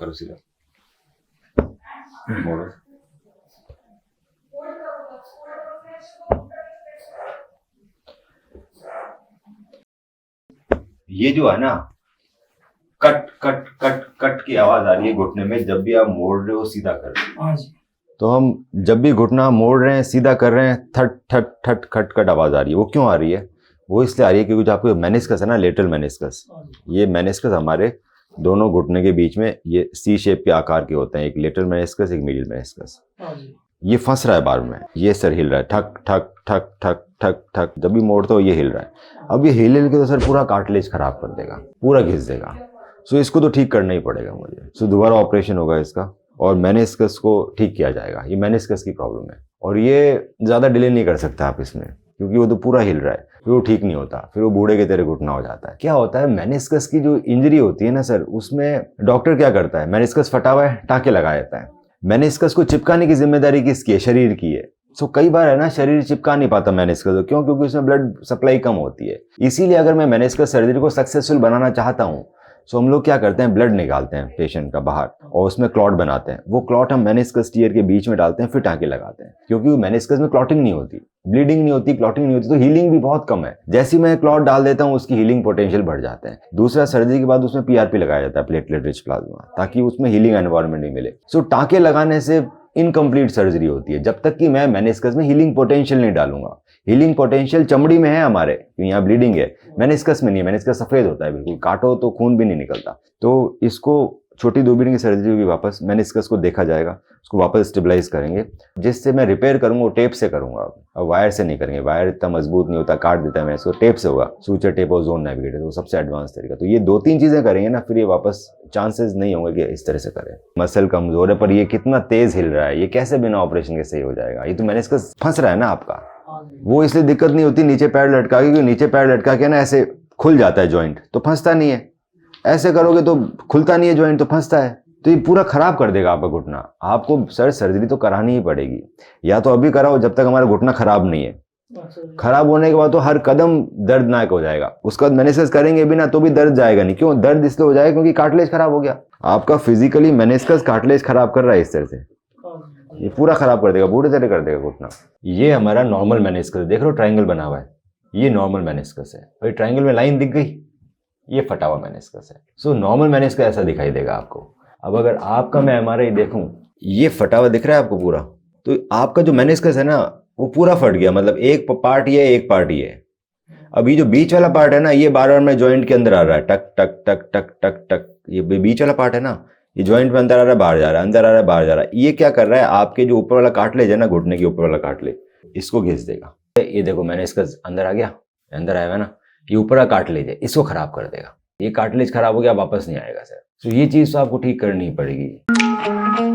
करो सीधा, मोड़ो। ये जो है ना, कट कट कट कट की आवाज आ रही है घुटने में जब भी आप मोड़ रहे हो सीधा कर रहे हो। हाँ जी। तो हम जब भी घुटना मोड़ रहे हैं सीधा कर रहे हैं, थट थट थट खट खट आवाज आ रही है। वो क्यों आ रही है? वो इसलिए आ रही है क्योंकि जो आपको मेनिस्कस है ना, लेटरल मेनिस्कस, ये मेनिस्कस हमारे दोनों घुटने के बीच में ये सी शेप के आकार के होते हैं, एक लेटरल मेनिस्कस, एक मीडियल मेनिस्कस। ये फंस रहा है बार में, ये सर हिल रहा है, ठक ठक ठक ठक ठक ठक, जब भी मोड़ते हो ये हिल रहा है। अब ये हिल के तो सर पूरा कार्टिलेज खराब कर देगा, पूरा घिस देगा। सो इसको तो ठीक करना ही पड़ेगा मुझे। सो दोबारा ऑपरेशन होगा इसका और मेनिस्कस को ठीक किया जाएगा। ये मेनिस्कस की प्रॉब्लम है और ये ज़्यादा डिले नहीं कर सकता आप इसमें, क्योंकि वो तो पूरा हिल रहा है, फिर वो ठीक नहीं होता, फिर वो बूढ़े के तेरे घुटना हो जाता है। क्या होता है, मेनिस्कस की जो इंजरी होती है ना सर, उसमें डॉक्टर क्या करता है, मेनिस्कस फटा हुआ है, टाँके लगा देता है। मेनिस्कस को चिपकाने की जिम्मेदारी किसकी है? शरीर की है। सो कई बार है ना, शरीर चिपका नहीं पाता मेनिस्कस। क्यों? क्योंकि उसमें ब्लड सप्लाई कम होती है। इसीलिए अगर मैं मेनिस्कस सर्जरी को सक्सेसफुल बनाना चाहता हूँ, सो हम लोग क्या करते हैं, ब्लड निकालते हैं पेशेंट का बाहर और उसमें क्लॉट बनाते हैं। वो क्लॉट हम मेनिस्कस टीयर के बीच में डालते हैं, फिर टाँके लगाते हैं, क्योंकि मेनिस्कस में क्लॉटिंग नहीं होती, ब्लीडिंग नहीं होती, क्लॉटिंग नहीं होती, तो हीलिंग भी बहुत कम है। जैसे मैं क्लॉट डाल देता हूँ, उसकी हीलिंग पोटेंशियल बढ़ जाते हैं। दूसरा, सर्जरी के बाद उसमें पीआरपी लगाया जाता है, प्लेटलेट रिच प्लाज्मा, ताकि उसमें हीलिंग एनवायरनमेंट भी मिले। सो टाँके लगाने से इनकम्प्लीट सर्जरी होती है, जब तक कि मैं मेनिस्कस में हीलिंग पोटेंशियल नहीं डालूंगा। हीलिंग पोटेंशियल चमड़ी में है हमारे, यहाँ ब्लीडिंग है, मेनिस्कस में नहीं है। मेनिस्कस सफेद होता है बिल्कुल, काटो तो खून भी नहीं निकलता। तो इसको छोटी दूरबीन की सर्जरी होगी, वापस मेनिस्कस को देखा जाएगा, उसको वापस स्टेबलाइज करेंगे। जिससे मैं रिपेयर करूंगा वो टेप से करूंगा, अब वायर से नहीं करेंगे, वायर इतना मजबूत नहीं होता, काट देता है। मैं इसको टेप से होगा, सूचर टेप और जोन नेविगेटर, तो सबसे एडवांस तरीका। तो ये 2-3 चीजें करेंगे ना, फिर ये वापस चांसेस नहीं होंगे कि इस तरह से करें। मसल कमजोर है, पर ये कितना तेज हिल रहा है, ये कैसे बिना ऑपरेशन के सही हो जाएगा? ये तो मेनिस्कस फंस रहा है ना आपका। वो इसलिए दिक्कत नहीं होती नीचे पैर लटका के, क्योंकि नीचे पैर लटका के ना ऐसे खुल जाता है जॉइंट, तो फंसता नहीं है। ऐसे करोगे तो खुलता नहीं है जॉइंट, तो फंसता है। तो ये पूरा खराब कर देगा आपका घुटना। आपको सर सर्जरी तो करानी ही पड़ेगी, या तो अभी कराओ जब तक हमारा घुटना खराब नहीं है। खराब होने के बाद तो हर कदम दर्दनाक हो जाएगा। उसका बाद मेनिस्कस करेंगे भी ना तो भी दर्द जाएगा नहीं। क्यों दर्द इसलिए हो जाएगा? क्योंकि कार्टिलेज खराब हो गया आपका। फिजिकली मेनिस्कस कार्टिलेज खराब कर रहा है इस तरह से, ये पूरा खराब कर देगा, बूढ़े तरह कर देगा घुटना। ये हमारा नॉर्मल मेनिस्कस, देख लो ट्राइंगल बना हुआ है, ये नॉर्मल मेनिस्कस है। भाई ट्राइंगल में लाइन दिख गई, ये फटा हुआ मेनिस्कस है। सो नॉर्मल मेनिस्कस ऐसा दिखाई देगा आपको। अब अगर आपका मैं एमआरआई देखूं, ये फटा हुआ दिख रहा है आपको पूरा, तो आपका जो मेनिस्कस है ना वो पूरा फट गया। मतलब एक पार्ट ये, एक पार्ट ये। अब ये जो बीच वाला पार्ट है ना, ये बार बार में जॉइंट के अंदर आ रहा है, टक टक टक टक टक टक। ये बीच वाला पार्ट है ना, ये जॉइंट में अंदर आ रहा है, बाहर जा रहा है, अंदर आ रहा है, बाहर जा रहा है। ये क्या कर रहा है, आपके जो ऊपर वाला कार्टिलेज है ना, घुटने के ऊपर वाला कार्टिलेज, इसको घिस देगा। ये देखो मेनिस्कस अंदर आ गया, अंदर आएगा ना, ये ऊपर का कार्टिलेज है, इसको खराब कर देगा। ये कार्टिलेज खराब हो गया, वापस नहीं आएगा सर। तो ये चीज तो आपको ठीक करनी पड़ेगी।